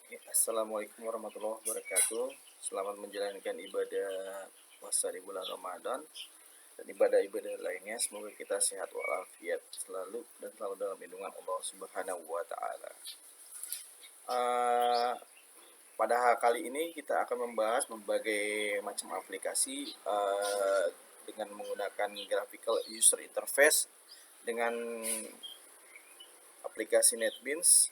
Assalamualaikum warahmatullahi wabarakatuh. Selamat menjalankan ibadah puasa di bulan Ramadan dan ibadah-ibadah lainnya. Semoga kita sehat walafiat selalu dan selalu dalam lindungan Allah Subhanahu wa taala. Uh, Pada kali ini kita akan membahas berbagai macam aplikasi dengan menggunakan graphical user interface dengan aplikasi NetBeans.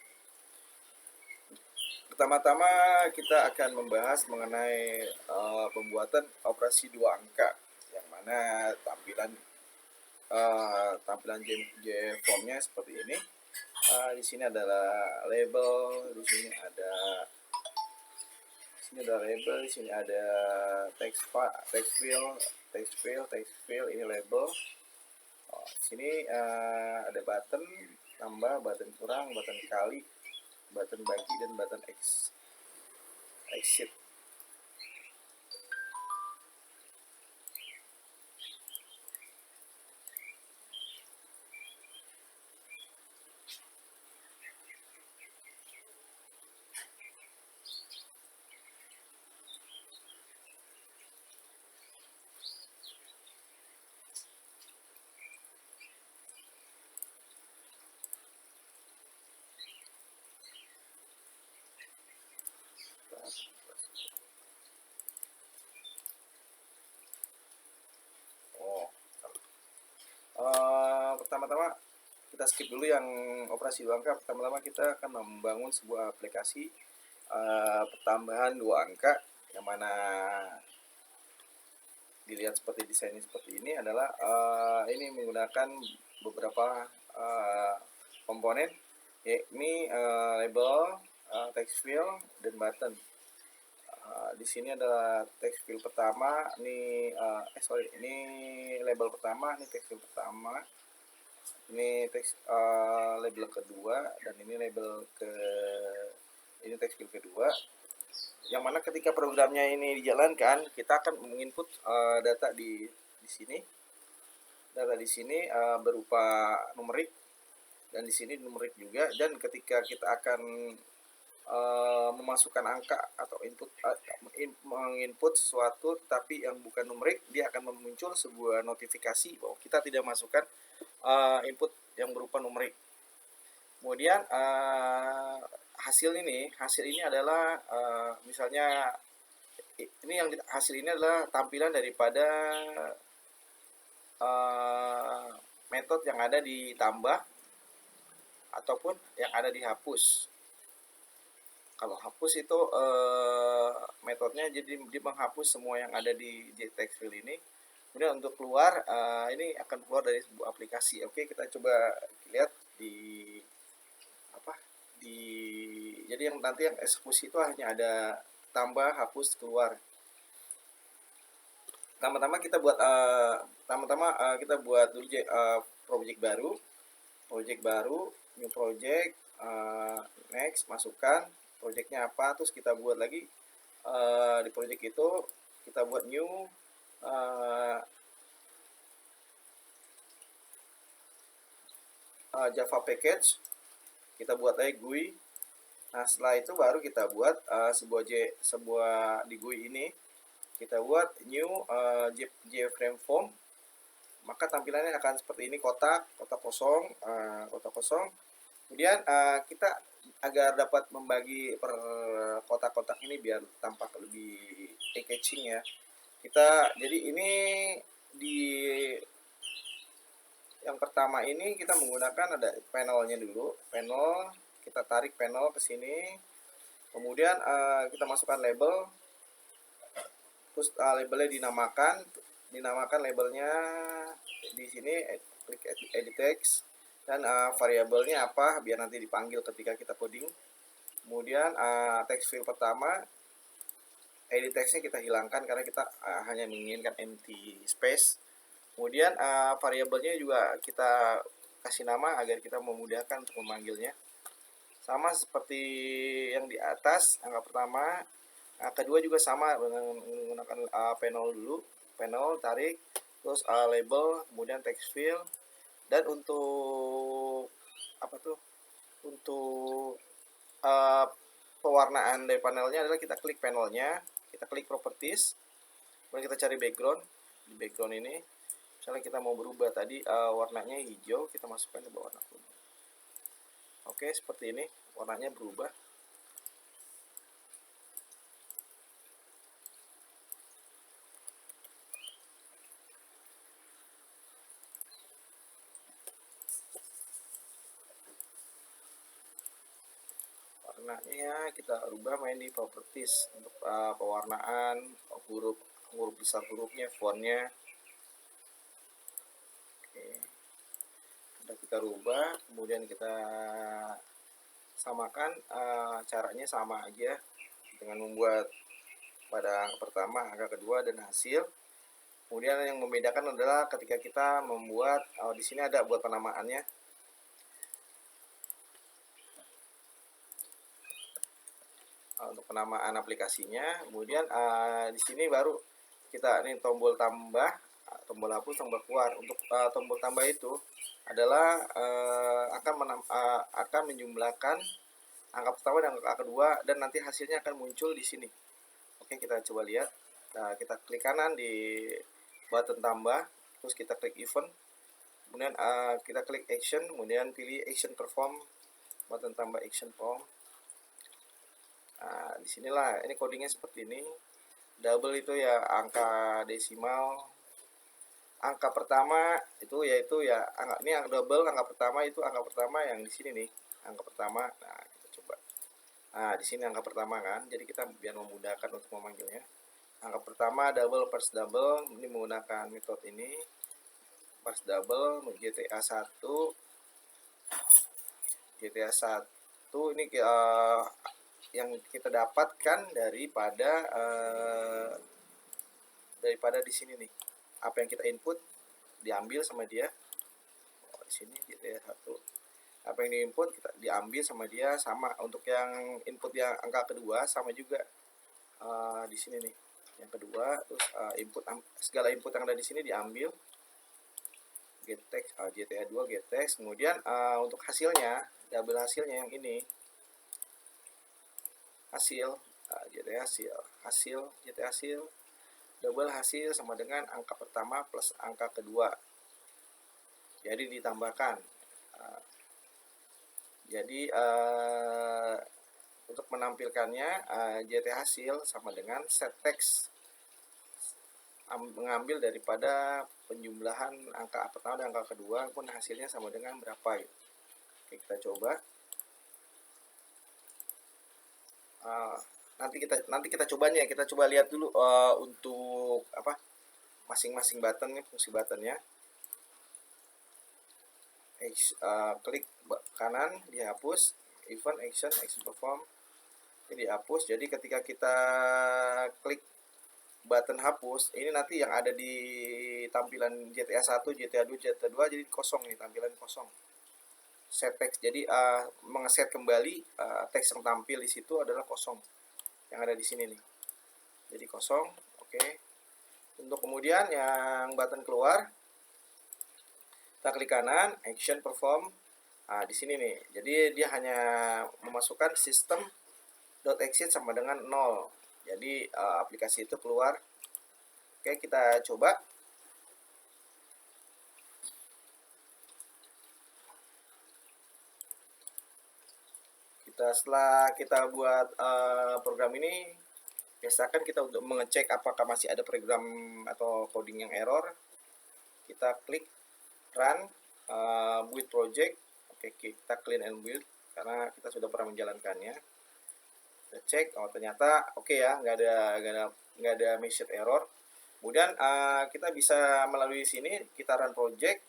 Pertama-tama kita akan membahas mengenai pembuatan operasi dua angka, yang mana tampilan JForm-nya seperti ini. Di sini adalah label, di sini ada label, di sini ada text field, ini label. Di sini ada button tambah, button kurang, button kali, button bagi, dan button exit. Pertama-tama kita skip dulu yang operasi dua angka. Pertama-tama kita akan membangun sebuah aplikasi pertambahan dua angka, yang mana dilihat seperti desainnya seperti ini adalah ini menggunakan beberapa komponen, yakni label, text field, dan button. Di sini adalah text field pertama, ini label pertama, ini text field pertama, ini label kedua, dan ini ini text field kedua. Yang mana ketika programnya ini dijalankan, kita akan menginput data di sini. Data di sini berupa numerik, dan di sini numerik juga. Dan ketika kita akan memasukkan angka atau menginput sesuatu tapi yang bukan numerik, dia akan muncul sebuah notifikasi bahwa kita tidak masukkan input yang berupa numerik. Kemudian hasil ini adalah misalnya hasil ini adalah tampilan daripada metode yang ada ditambah ataupun yang ada dihapus. Kalau hapus itu metodenya jadi dia menghapus semua yang ada di text field ini. Kemudian untuk keluar, ini akan keluar dari sebuah aplikasi. Oke, kita coba lihat jadi yang nanti yang eksekusi itu hanya ada tambah, hapus, keluar. Pertama-tama kita buat dulu project baru, new project, next, masukkan projectnya apa, terus kita buat lagi di project itu kita buat new Java package, kita buat lagi GUI. Nah, setelah itu baru kita buat sebuah di GUI ini kita buat new JFrame form. Maka tampilannya akan seperti ini, kotak kosong. Kemudian kita agar dapat membagi per kotak-kotak ini biar tampak lebih eye-catching ya. Jadi ini di yang pertama ini kita menggunakan ada panelnya dulu. Kita tarik panel ke sini. Kemudian kita masukkan label. Terus labelnya dinamakan labelnya di sini, klik edit text, dan variabelnya apa biar nanti dipanggil ketika kita coding. Kemudian text field pertama, edit textnya kita hilangkan karena kita hanya menginginkan empty space. Kemudian variabelnya juga kita kasih nama agar kita memudahkan untuk memanggilnya. Sama seperti yang di atas, angka pertama. Kedua juga sama menggunakan panel dulu, tarik, terus label, kemudian text field. Dan untuk pewarnaan dari panelnya adalah kita klik panelnya, kita klik properties, kemudian kita cari background. Di background ini misalnya kita mau berubah tadi warnanya hijau, kita masukkan ke warna kuning. Oke, seperti ini warnanya berubah. Warnanya kita rubah main di properties untuk pewarnaan, huruf besar hurufnya, fontnya. Oke, udah kita rubah, kemudian kita samakan. Caranya sama aja dengan membuat pada angka pertama, angka kedua, dan hasil. Kemudian yang membedakan adalah ketika kita membuat di sini ada buat penamaannya. Untuk penamaan aplikasinya, kemudian di sini baru kita ini tombol tambah, tombol hapus, tombol keluar. Untuk tombol tambah itu adalah akan menjumlahkan angka pertama dan angka kedua, dan nanti hasilnya akan muncul di sini. Oke, kita coba lihat. Kita klik kanan di button tambah, terus kita klik event, kemudian kita klik action, kemudian pilih action perform, button tambah action form. Nah, disinilah ini codingnya seperti ini. Double itu ya angka desimal. Angka pertama itu yaitu ya ini angka double, angka pertama itu angka pertama yang di sini nih, angka pertama. Nah, kita coba. Nah, di sini angka pertama kan. Jadi kita biar memudahkan untuk memanggilnya. Angka pertama double first double, ini menggunakan metode ini. First double GTA 1. GTA 1 ini yang kita dapatkan daripada di sini nih, apa yang kita input diambil sama dia. Di sini GTA 1, apa yang diinput kita diambil sama dia. Sama untuk yang input yang angka kedua sama juga di sini nih, yang kedua. Terus segala input yang ada di sini diambil. Gettext GTA 2 gettext. Kemudian untuk hasilnya, double hasilnya yang ini, hasil GTA hasil double hasil sama dengan angka pertama plus angka kedua, jadi ditambahkan. Jadi untuk menampilkannya GTA hasil sama dengan set text, mengambil daripada penjumlahan angka pertama dan angka kedua pun hasilnya sama dengan berapa gitu. Oke, kita coba. Nanti kita cobanya, kita coba lihat dulu untuk apa masing-masing button nih, fungsi buttonnya. Klik kanan dihapus, event action perform ini dihapus. Jadi ketika kita klik button hapus, ini nanti yang ada di tampilan GTA 1, GTA 2, GTA 2 jadi kosong nih, tampilan kosong. Set text, jadi mengeset kembali teks yang tampil di situ adalah kosong, yang ada di sini nih, jadi kosong. Oke. Untuk kemudian yang button keluar, kita klik kanan action perform. Di sini nih, jadi dia hanya memasukkan system.exit sama dengan 0, jadi aplikasi itu keluar. Oke, kita coba. Setelah kita buat program ini, biasakan kita untuk mengecek apakah masih ada program atau coding yang error, kita klik run build project. Oke, kita clean and build karena kita sudah pernah menjalankannya. Kita cek, ternyata oke ya, nggak ada message error. Kemudian kita bisa melalui sini kita run project.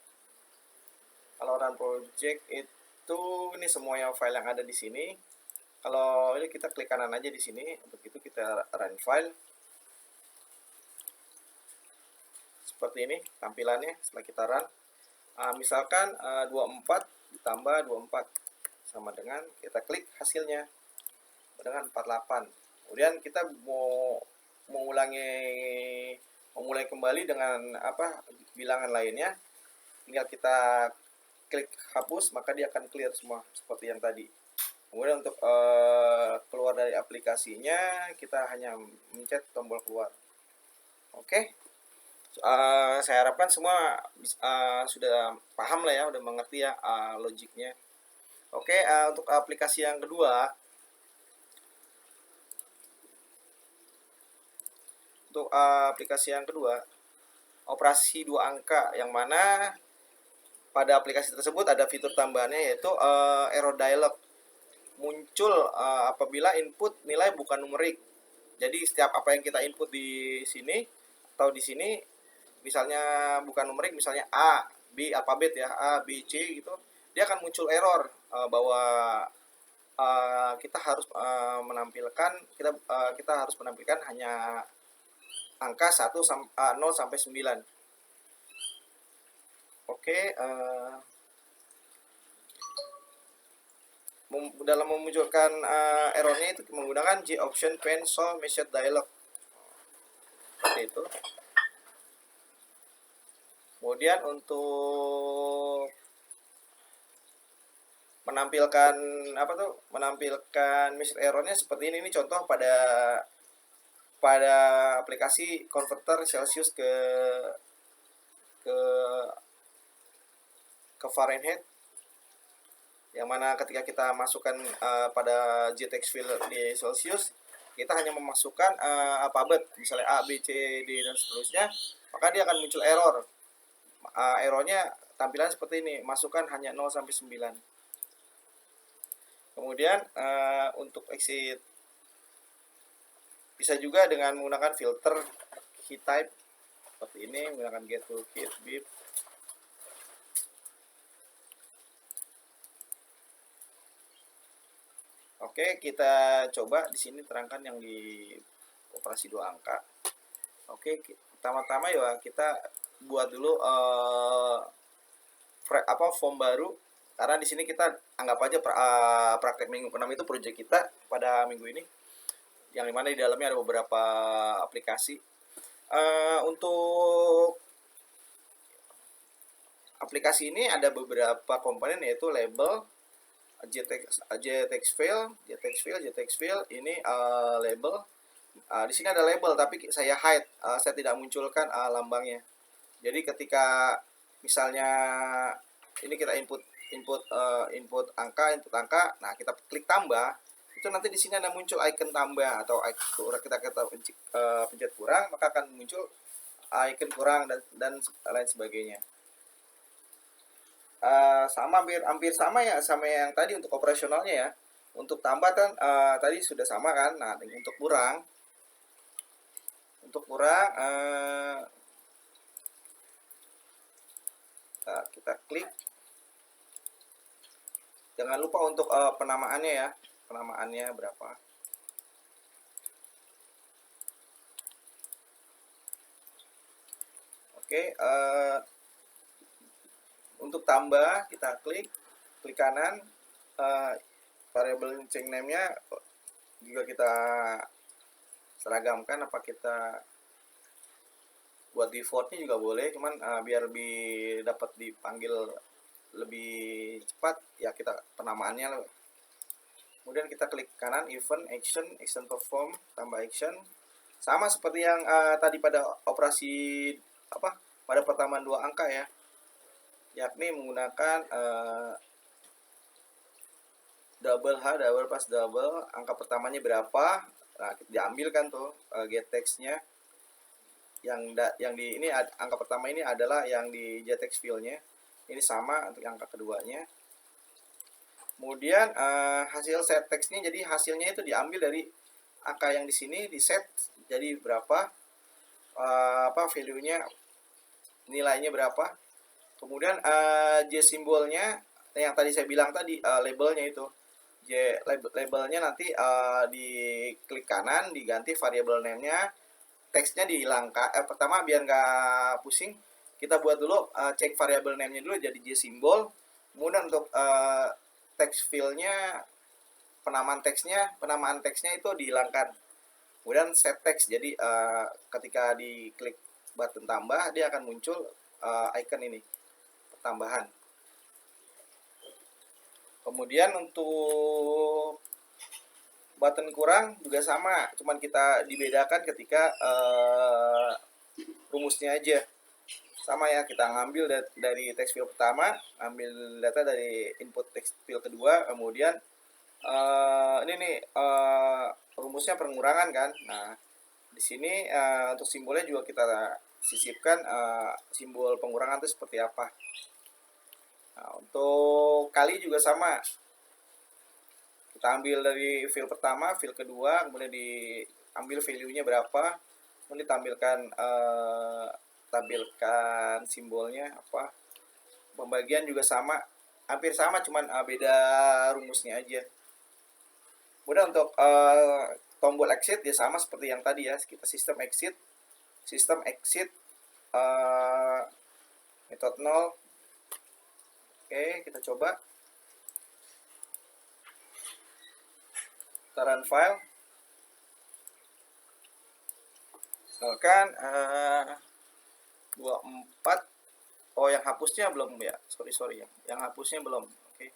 Kalau run project itu ini semua yang file yang ada di sini. Kalau ini kita klik kanan aja di sini. Untuk itu kita run file. Seperti ini tampilannya setelah kita run. Misalkan 24 ditambah 24 sama dengan, kita klik hasilnya dengan 48. Kemudian kita mau memulai kembali dengan bilangan lainnya, tinggal kita klik hapus, maka dia akan clear semua seperti yang tadi. Kemudian untuk keluar dari aplikasinya, kita hanya mencet tombol keluar. Oke. Saya harapkan semua sudah paham lah ya, udah mengerti ya logiknya. Oke, untuk aplikasi yang kedua, operasi 2 angka, yang mana pada aplikasi tersebut ada fitur tambahannya, yaitu error dialog muncul apabila input nilai bukan numerik. Jadi setiap apa yang kita input di sini atau di sini, misalnya bukan numerik, misalnya A, B, alfabet ya, A, B, C gitu, dia akan muncul error bahwa kita harus menampilkan hanya angka 0 sampai 9. Oke, dalam memunculkan errornya itu menggunakan J option pen solve message dialog. Seperti itu. Kemudian untuk menampilkan message errornya seperti ini contoh pada aplikasi converter Celsius ke Fahrenheit, yang mana ketika kita masukkan pada JText field di Celsius, kita hanya memasukkan alfabet, misalnya A, B, C, D, dan seterusnya, maka dia akan muncul error. Errornya tampilan seperti ini, masukkan hanya 0 sampai 9. Kemudian untuk exit bisa juga dengan menggunakan filter key type seperti ini, menggunakan get toolkit, bip. Oke, kita coba di sini terangkan yang di operasi 2 angka. Oke, pertama-tama ya kita buat dulu form baru, karena di sini kita anggap aja praktek minggu ke-6 itu proyek kita pada minggu ini, yang dimana di dalamnya ada beberapa aplikasi. Untuk aplikasi ini ada beberapa komponen, yaitu label, JText field ini label. Di sini ada label, tapi saya hide, saya tidak munculkan lambangnya. Jadi ketika misalnya ini kita input angka, nah kita klik tambah, itu nanti di sini ada muncul icon tambah, atau kita pencet kurang, maka akan muncul icon kurang dan lain sebagainya. Sama hampir sama ya sama yang tadi untuk operasionalnya ya. Untuk tambah kan tadi sudah sama kan. Nah, untuk kurang kita klik. Jangan lupa untuk penamaannya ya. Penamaannya berapa. Oke, untuk tambah kita klik kanan, variable change name-nya juga kita seragamkan, apa kita buat defaultnya juga boleh, cuman biar lebih dapat dipanggil lebih cepat ya, kita penamaannya. Kemudian kita klik kanan, event, action perform, tambah action, sama seperti yang tadi pada operasi pada pertambahan 2 angka ya, yakni menggunakan double plus double, angka pertamanya berapa, nah diambil kan tuh get text-nya, yang di ini angka pertama ini adalah yang di JText field-nya, ini sama untuk angka keduanya. Kemudian hasil set text-nya, jadi hasilnya itu diambil dari angka yang di sini, di set jadi berapa, value-nya, nilainya berapa. Kemudian J simbolnya yang tadi saya bilang tadi, labelnya itu J, labelnya nanti di klik kanan, diganti variable name-nya, teksnya dihilangkan. Pertama biar nggak pusing, kita buat dulu cek variable name-nya dulu jadi J simbol. Kemudian untuk text field-nya, penamaan teksnya itu dihilangkan. Kemudian set text, jadi ketika diklik button tambah, dia akan muncul icon ini, tambahan. Kemudian untuk button kurang juga sama, cuman kita dibedakan ketika rumusnya aja. Sama ya, kita ngambil dari text field pertama, ambil data dari input text field kedua, kemudian ini nih rumusnya pengurangan kan. Nah, di sini untuk simbolnya juga kita sisipkan simbol pengurangan itu seperti apa. Nah, untuk kali juga sama. Kita ambil dari field pertama, field kedua, kemudian diambil value-nya berapa, kemudian tampilkan simbolnya apa. Pembagian juga sama, hampir sama, cuman beda rumusnya aja. Kemudian untuk tombol exit ya sama seperti yang tadi ya, kita sistem exit method 0. Oke, kita coba. Kita run file. Misalkan 24. Oh, yang hapusnya belum ya. Sorry ya. Yang hapusnya belum. Oke.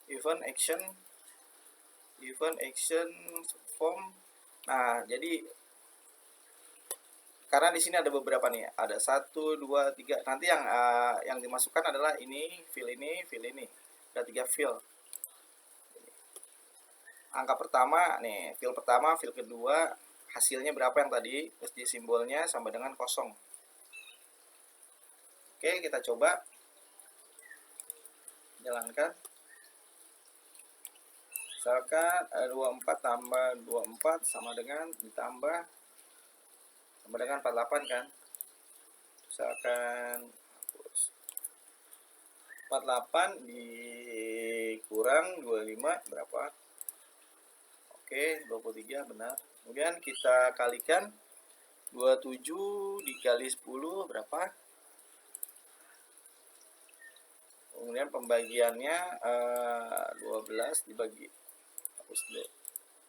Event action form. Nah, jadi karena di sini ada beberapa nih, ada 1, 2, 3. Nanti yang dimasukkan adalah ini, field ini. Ada 3 field. Angka pertama nih, field pertama, field kedua, hasilnya berapa yang tadi, terus di simbolnya sama dengan kosong. Oke, kita coba jalankan. Misalkan 24 tambah 24 sama dengan ditambah sama dengan 48 kan. Misalkan 48 dikurang 25 berapa? Oke, 23 benar. Kemudian kita kalikan 27 dikali 10 berapa? Kemudian pembagiannya 12 dibagi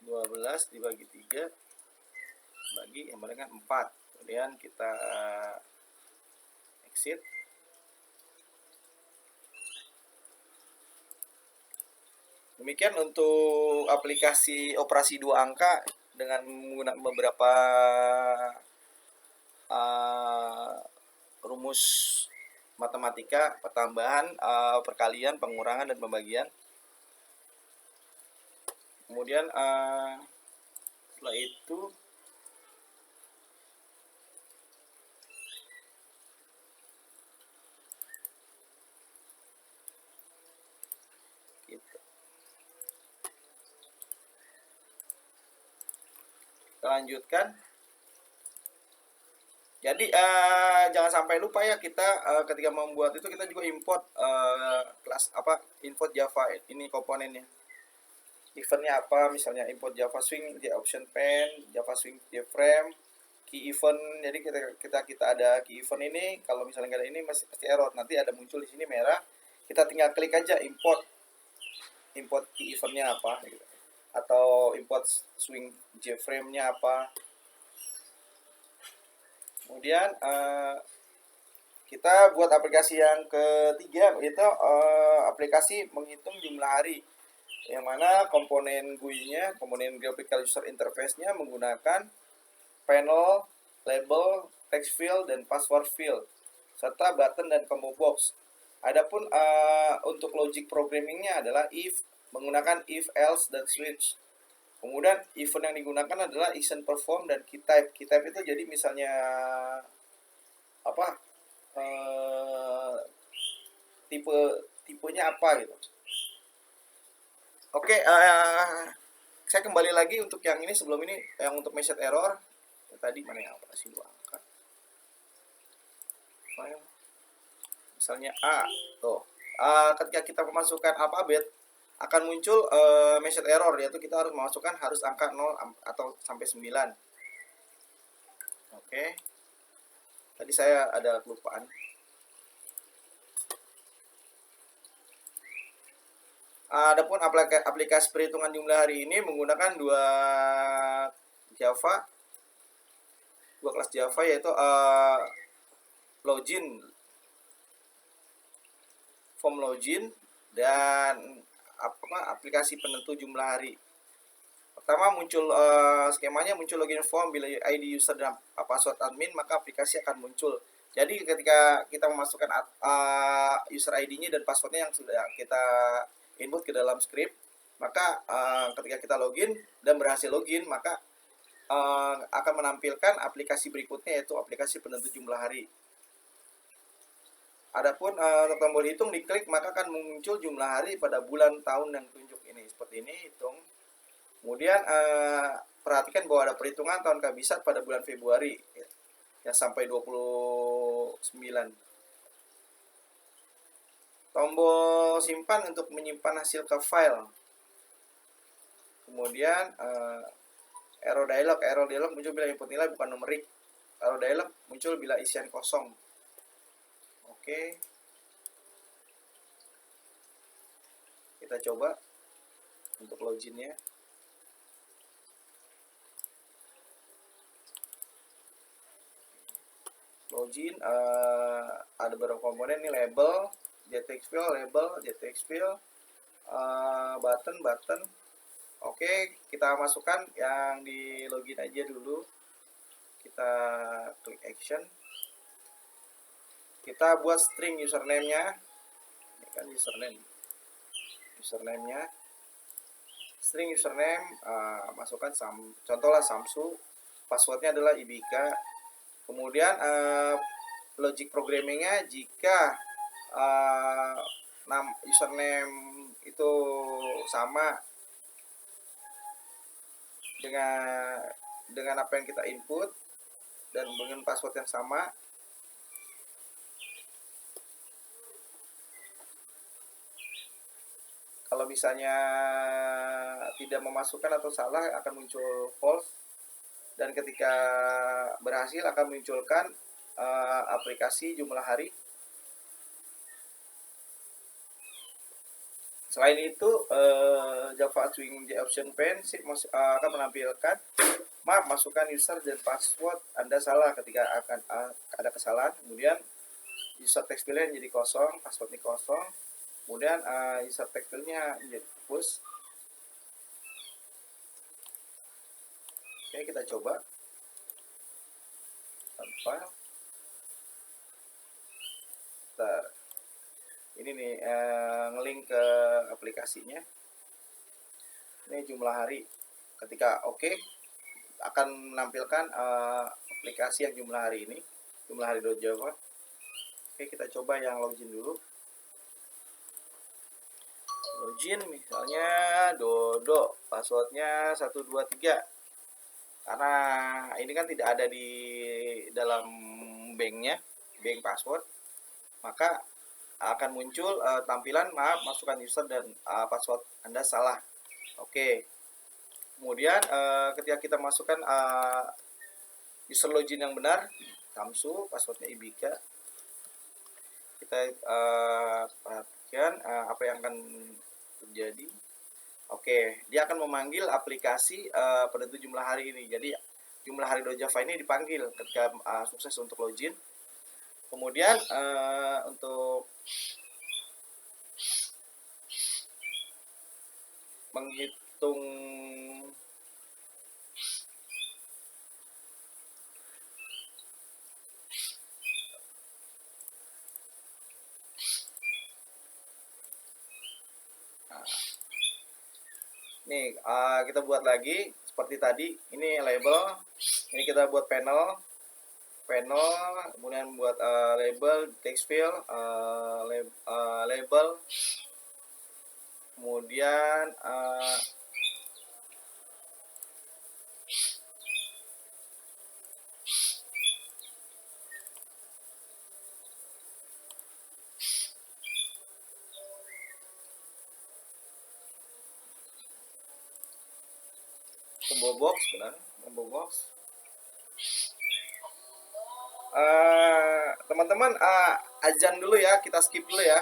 12 dibagi 3 bagi yang dengan 4. Kemudian kita exit. Demikian untuk aplikasi operasi 2 angka dengan menggunakan beberapa rumus matematika, pertambahan, perkalian, pengurangan, dan pembagian. Kemudian setelah itu kita lanjutkan. Jadi jangan sampai lupa ya, kita ketika membuat itu kita juga import kelas import Java ini komponennya. Eventnya apa, misalnya import Java Swing option pen, Java Swing frame, key event. Jadi kita ada key event ini, kalau misalnya nggak ada ini pasti error. Nanti ada muncul di sini merah, kita tinggal klik aja import key eventnya apa gitu. Atau import swing JFrame-nya apa. Kemudian kita buat aplikasi yang ketiga, yaitu aplikasi menghitung jumlah hari, yang mana komponen GUI-nya, komponen graphical user interface-nya menggunakan panel, label, text field, dan password field, serta button dan combo box. Adapun untuk logic programming-nya adalah if, menggunakan if, else, dan switch. Kemudian event yang digunakan adalah action perform dan key type. Key type itu jadi misalnya apa, tipenya apa gitu. Oke, saya kembali lagi untuk yang ini. Sebelum ini yang untuk message error tadi mana yang operasi 2 angka. File. Misalnya A, tuh. Ketika kita memasukkan alfabet akan muncul message error, yaitu kita harus memasukkan angka 0 atau sampai 9. Oke. Tadi saya ada kelupaan. Adapun aplikasi perhitungan jumlah hari ini menggunakan dua kelas Java, yaitu login, form login, dan aplikasi penentu jumlah hari. Pertama muncul skemanya, muncul login form, bila ID user dan password admin maka aplikasi akan muncul. Jadi ketika kita memasukkan user ID-nya dan passwordnya yang sudah kita input ke dalam script, maka ketika kita login dan berhasil login, maka akan menampilkan aplikasi berikutnya, yaitu aplikasi penentu jumlah hari. Adapun tombol hitung diklik maka akan muncul jumlah hari pada bulan, tahun, dan tunjuk ini. Seperti ini, hitung. Kemudian perhatikan bahwa ada perhitungan tahun kabisat pada bulan Februari yang sampai 29. Tombol simpan untuk menyimpan hasil ke file. Kemudian error dialog muncul bila input nilai bukan numerik. Error dialog muncul bila isian kosong. Oke. Kita coba untuk loginnya. Login ada beberapa komponen nih, label, JTX fill, button. Oke, kita masukkan yang di login aja dulu. Kita klik action. Kita buat string username-nya. Ini kan username-nya. String username, masukkan contohlah Samsu. Passwordnya adalah Ibika. Kemudian logic programmingnya, jika username itu sama dengan apa yang kita input dan dengan password yang sama, kalau misalnya tidak memasukkan atau salah akan muncul false, dan ketika berhasil akan munculkan aplikasi jumlah hari. Selain itu, Java Swing Option Pane akan menampilkan masukkan user dan password Anda salah ketika akan ada kesalahan. Kemudian user text field-nya menjadi kosong, passwordnya kosong. Kemudian user text field-nya menjadi push. Oke, kita coba. Tanpa. Ini nih ngelink ke aplikasinya. Ini jumlah hari. Ketika oke, akan menampilkan aplikasi yang jumlah hari ini, jumlah hari.java. Oke, kita coba yang login dulu. Login misalnya Dodo, passwordnya 123. Karena ini kan tidak ada di dalam banknya, bank password, maka akan muncul tampilan masukkan user dan password Anda salah. Oke. Kemudian ketika kita masukkan user login yang benar, Samsu, passwordnya Ibika, kita perhatikan apa yang akan terjadi. Oke, dia akan memanggil aplikasi penentu jumlah hari ini. Jadi jumlah hari.java ini dipanggil ketika sukses untuk login. Kemudian untuk menghitung nih, kita buat lagi seperti tadi. Ini label, ini kita buat panel, kemudian buat label, text field, label, kemudian combo box, benar, combo box. Teman-teman, azan dulu ya, kita skip dulu ya.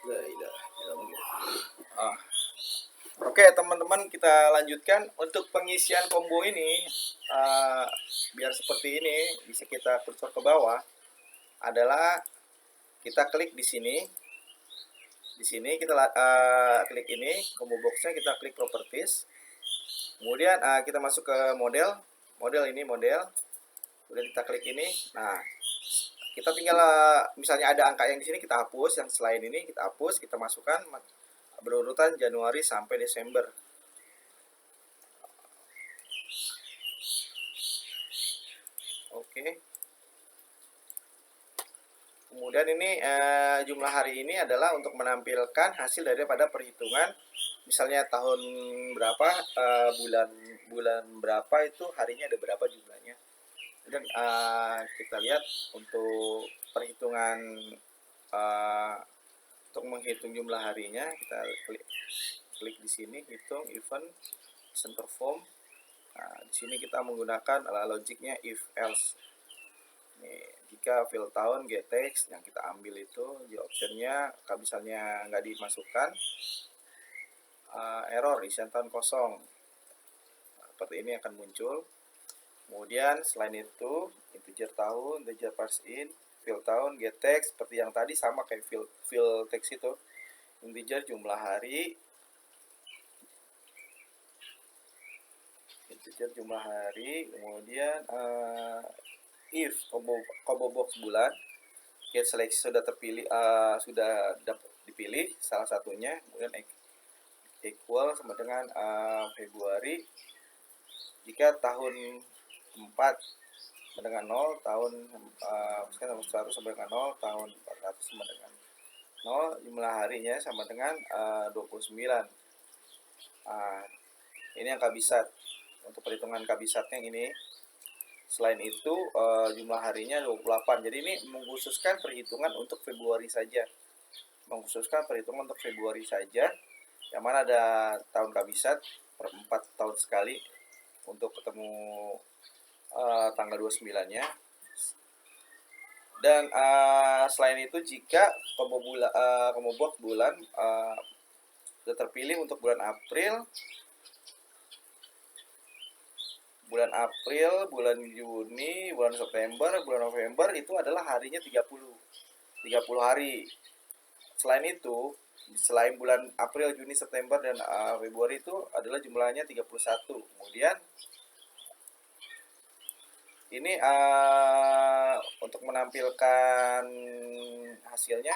La ilaha illallah. Oke teman-teman, kita lanjutkan untuk pengisian combo ini. Biar seperti ini, bisa kita kursor ke bawah. Adalah kita klik di sini. Di sini kita klik ini combo boxnya, kita klik properties. Kemudian kita masuk ke model ini model. Kemudian kita klik ini. Nah, kita tinggal misalnya ada angka yang di sini kita hapus, yang selain ini kita hapus, kita masukkan berurutan Januari sampai Desember. Oke. Kemudian ini jumlah hari ini adalah untuk menampilkan hasil daripada perhitungan, misalnya tahun berapa, bulan berapa itu harinya ada berapa jumlahnya. Dan kita lihat untuk perhitungan untuk menghitung jumlah harinya, kita klik di sini, hitung event perform. Nah, di sini kita menggunakan logiknya if else. Nih, jika fill tahun get text yang kita ambil itu di optionnya, kalau misalnya nggak dimasukkan, error isian tahun kosong. Nah, seperti ini akan muncul. Kemudian selain itu integer tahun, integer parse in, fill tahun, get text seperti yang tadi, sama kayak fill text itu. Integer jumlah hari, integer jumlah hari, kemudian if combo box bulan, Gate seleksi sudah terpilih, sudah dipilih salah satunya, kemudian equal sama dengan Februari. Jika tahun 4 sama dengan 0, tahun misalkan 100 sama dengan 0, tahun 400 sama dengan 0, jumlah harinya sama dengan 29. Ini yang kabisat. Untuk perhitungan kabisatnya ini. Selain itu jumlah harinya 28. Jadi ini mengkhususkan perhitungan untuk Februari saja. Mengkhususkan perhitungan untuk Februari saja. Yang mana ada tahun kabisat per 4 tahun sekali untuk ketemu tanggal 29-nya. Dan selain itu jika combo box bulan sudah terpilih untuk bulan April, bulan Juni, bulan September, bulan November itu adalah harinya 30 hari. Selain itu, selain bulan April, Juni, September, dan Februari itu adalah jumlahnya 31. Kemudian ini untuk menampilkan hasilnya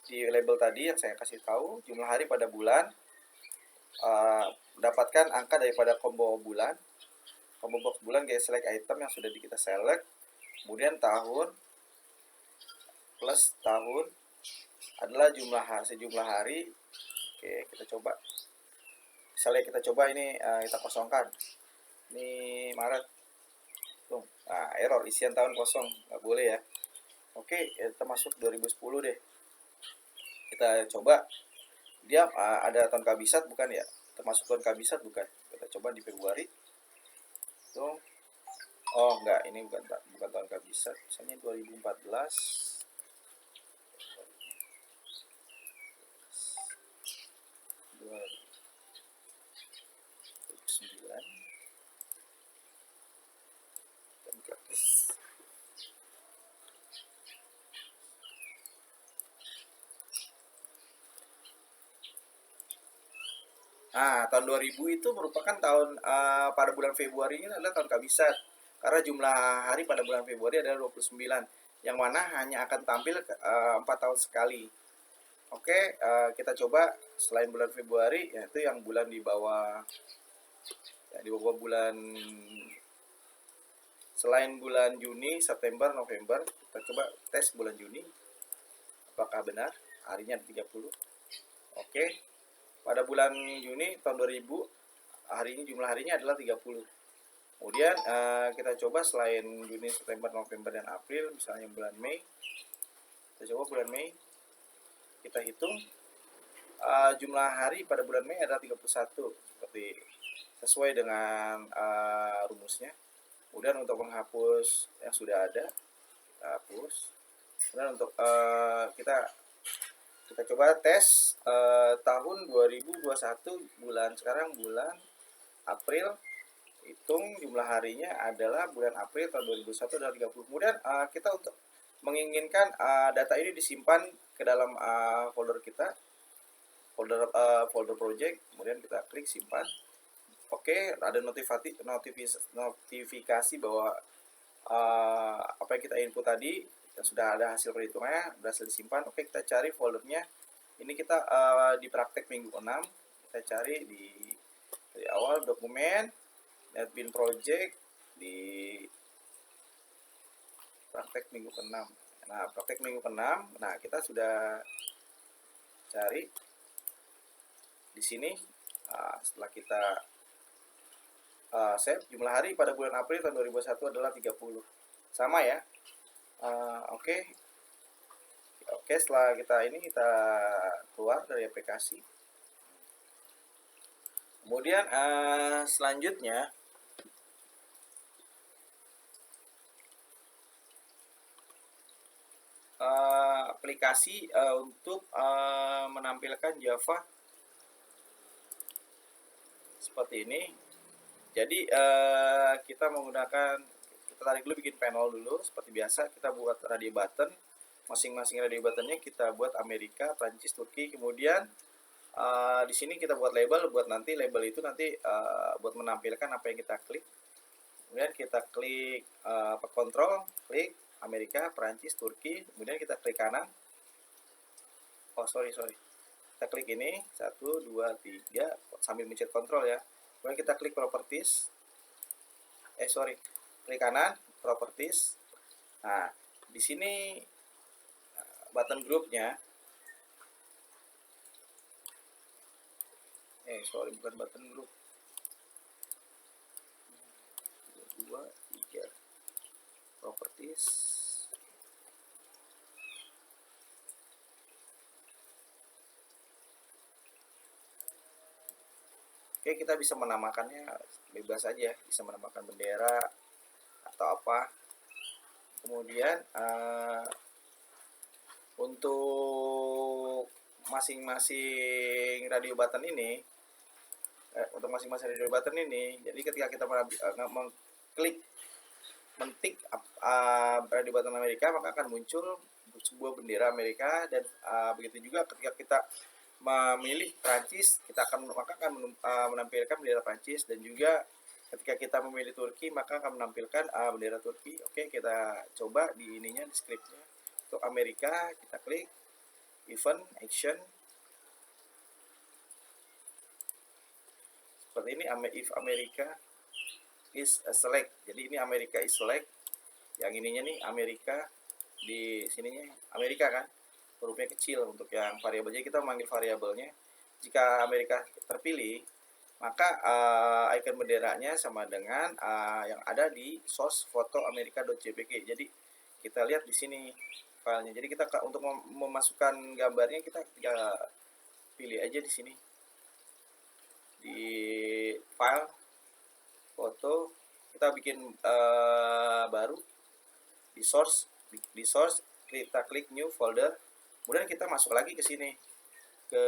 di label tadi yang saya kasih tahu, jumlah hari pada bulan, dapatkan angka daripada combo box bulan kayak select item yang sudah kita select, kemudian tahun plus tahun adalah sejumlah hari. Oke, kita coba. Misalnya kita coba ini, kita kosongkan. Ini Maret. Tuh, error, isian tahun kosong, nggak boleh ya. Oke, kita masuk 2010 deh. Kita coba. Dia ada tahun kabisat bukan ya? Termasuk tahun kabisat bukan? Kita coba di Februari. Tuh. Oh, enggak, ini bukan tahun kabisat. Misalnya 2014. 2009. Tahun 2000 itu merupakan tahun pada bulan Februari ini adalah tahun kabisat. Karena jumlah hari pada bulan Februari adalah 29, yang mana hanya akan tampil 4 tahun sekali. Oke, kita coba selain bulan Februari, yaitu yang bulan di bawah, ya, di bawah bulan, selain bulan Juni, September, November. Kita coba tes bulan Juni, apakah benar harinya 30. Oke, pada bulan Juni tahun 2000, jumlah harinya adalah 30. Kemudian kita coba selain Juni, September, November, dan April, misalnya bulan Mei. Kita coba bulan Mei, kita hitung jumlah hari pada bulan Mei adalah 31, seperti sesuai dengan rumusnya. Kemudian untuk menghapus yang sudah ada, kita hapus. Kemudian untuk kita coba tes tahun 2021 bulan, sekarang bulan April, hitung jumlah harinya adalah bulan April tahun 2021 adalah 30. Kemudian kita untuk menginginkan data ini disimpan ke dalam folder kita, folder project, kemudian kita klik simpan. Oke, ada notifikasi bahwa apa yang kita input tadi yang sudah ada hasil perhitungannya berhasil disimpan. Oke, kita cari foldernya. Ini kita di praktek minggu 6. Kita cari dari awal dokumen NetBeans project di praktek minggu ke-6. Nah, praktek minggu ke-6. Nah, kita sudah cari di sini. Setelah kita save, jumlah hari pada bulan April tahun 2021 adalah 30. Sama ya. Oke, setelah kita keluar dari aplikasi. Kemudian selanjutnya aplikasi untuk menampilkan Java seperti ini. Jadi kita tarik dulu, bikin panel dulu seperti biasa. Kita buat radio button, masing-masing radio buttonnya kita buat Amerika, Prancis, Turki. Kemudian di sini kita buat label, buat nanti label itu nanti buat menampilkan apa yang kita klik. Kemudian kita klik kontrol, klik. Amerika, Perancis, Turki. Kemudian kita klik kanan. Oh sorry, kita klik ini 1, 2, 3 sambil mencet kontrol ya. Kemudian kita klik properties. Klik kanan, properties. Nah, di sini button groupnya. Bukan button group. 2, 3 properties. Oke, kita bisa menamakannya bebas saja, bisa menamakan bendera atau apa. Kemudian untuk masing-masing radio button ini, jadi ketika kita mengklik mentik radio button Amerika, maka akan muncul sebuah bendera Amerika. Dan begitu juga ketika kita memilih Prancis, maka akan menampilkan bendera Prancis. Dan juga ketika kita memilih Turki, maka akan menampilkan bendera Turki. Oke, kita coba di scriptnya. Untuk Amerika, kita klik event action. Seperti ini, if Amerika is select. Jadi ini Amerika is select. Yang ininya nih Amerika, di sininya Amerika kan, hurufnya kecil untuk yang variabel. Jadi kita memanggil variabelnya. Jika Amerika terpilih, maka icon benderanya sama dengan yang ada di source foto amerika.jpg. Jadi kita lihat di sini filenya. Jadi kita untuk memasukkan gambarnya, kita pilih aja di sini di file foto, kita bikin baru di source, kita klik new folder. Kemudian kita masuk lagi ke sini ke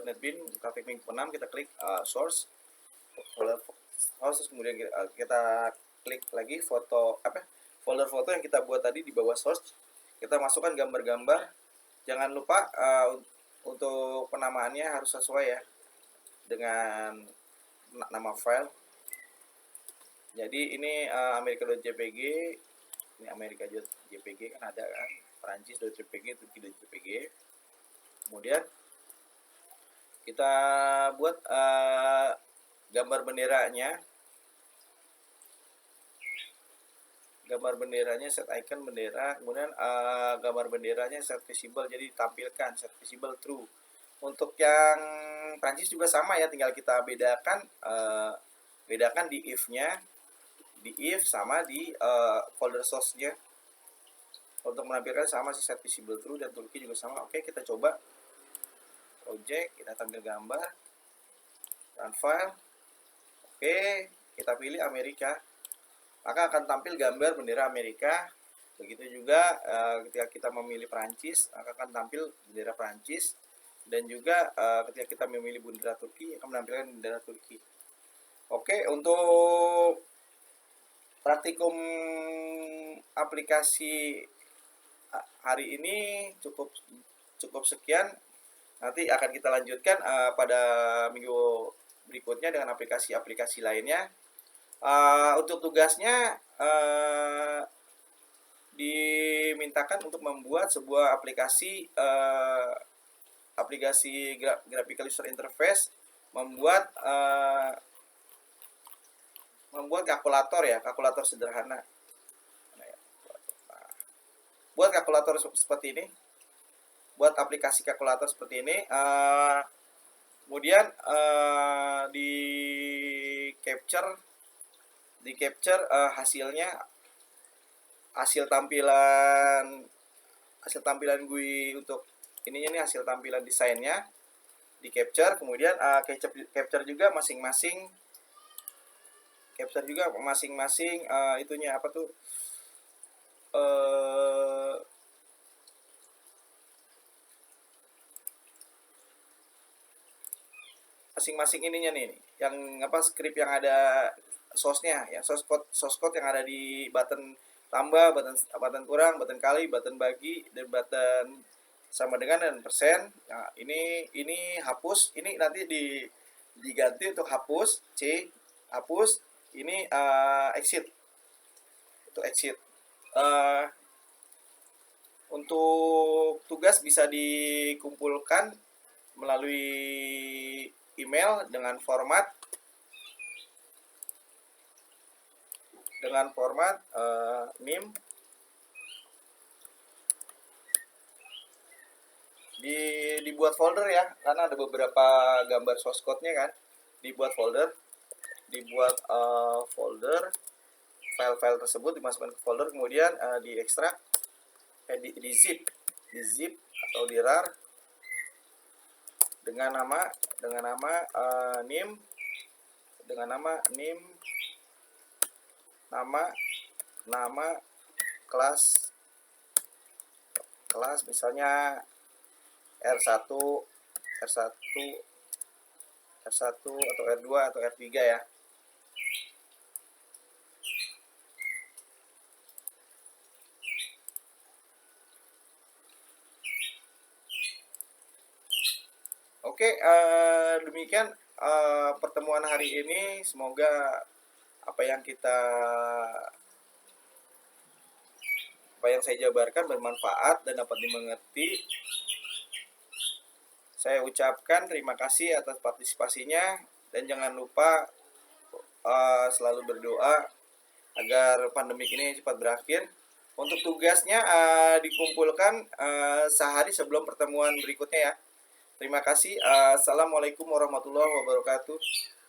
NetBeans Graphic Ming 6, kita klik source folder source. Kemudian kita klik lagi folder foto yang kita buat tadi di bawah source. Kita masukkan gambar-gambar. Jangan lupa untuk penamaannya harus sesuai ya dengan nama file. Jadi ini amerika.jpg, ini amerika.jpg kan ada kan, Perancis.jpg, Turki.jpg. Kemudian kita buat gambar benderanya. Set icon bendera. Kemudian gambar benderanya set visible, jadi tampilkan set visible true. Untuk yang Prancis juga sama ya, tinggal kita bedakan di if-nya, di if sama di folder source-nya. Untuk menampilkan sama sih, set visible true, dan Turki juga sama. Oke, kita coba project, kita tampil gambar, run file. Oke, kita pilih Amerika, maka akan tampil gambar bendera Amerika. Begitu juga ketika kita memilih Prancis, maka akan tampil bendera Prancis. Dan juga ketika kita memilih bendera Turki, akan menampilkan bendera Turki. Oke, untuk praktikum aplikasi hari ini cukup sekian. Nanti akan kita lanjutkan pada minggu berikutnya dengan aplikasi-aplikasi lainnya. Untuk tugasnya dimintakan untuk membuat sebuah aplikasi graphical user interface, membuat kalkulator sederhana. Buat kalkulator seperti ini, buat aplikasi kalkulator seperti ini. Kemudian di capture hasilnya, hasil tampilan GUI untuk ininya nih, hasil tampilan desainnya di capture. Kemudian capture juga masing-masing itunya apa tuh, masing-masing ininya nih, yang script yang ada source-nya, ya source code yang ada di button tambah, button kurang, button kali, button bagi, dan button sama dengan dan persen. Nah, ini hapus, ini nanti diganti untuk hapus, hapus. Ini exit, untuk exit. Untuk tugas bisa dikumpulkan melalui email dengan format NIM. Dibuat folder ya, karena ada beberapa gambar source code-nya kan. Dibuat folder, file-file tersebut dimasukkan ke folder, kemudian diekstrak, di zip atau di rar dengan nama NIM, nama kelas misalnya R1 atau R2 atau R3 ya. Oke, demikian pertemuan hari ini. Semoga apa yang saya jabarkan bermanfaat dan dapat dimengerti. Saya ucapkan terima kasih atas partisipasinya, dan jangan lupa selalu berdoa agar pandemi ini cepat berakhir. Untuk tugasnya dikumpulkan sehari sebelum pertemuan berikutnya ya. Terima kasih. Assalamualaikum warahmatullahi wabarakatuh.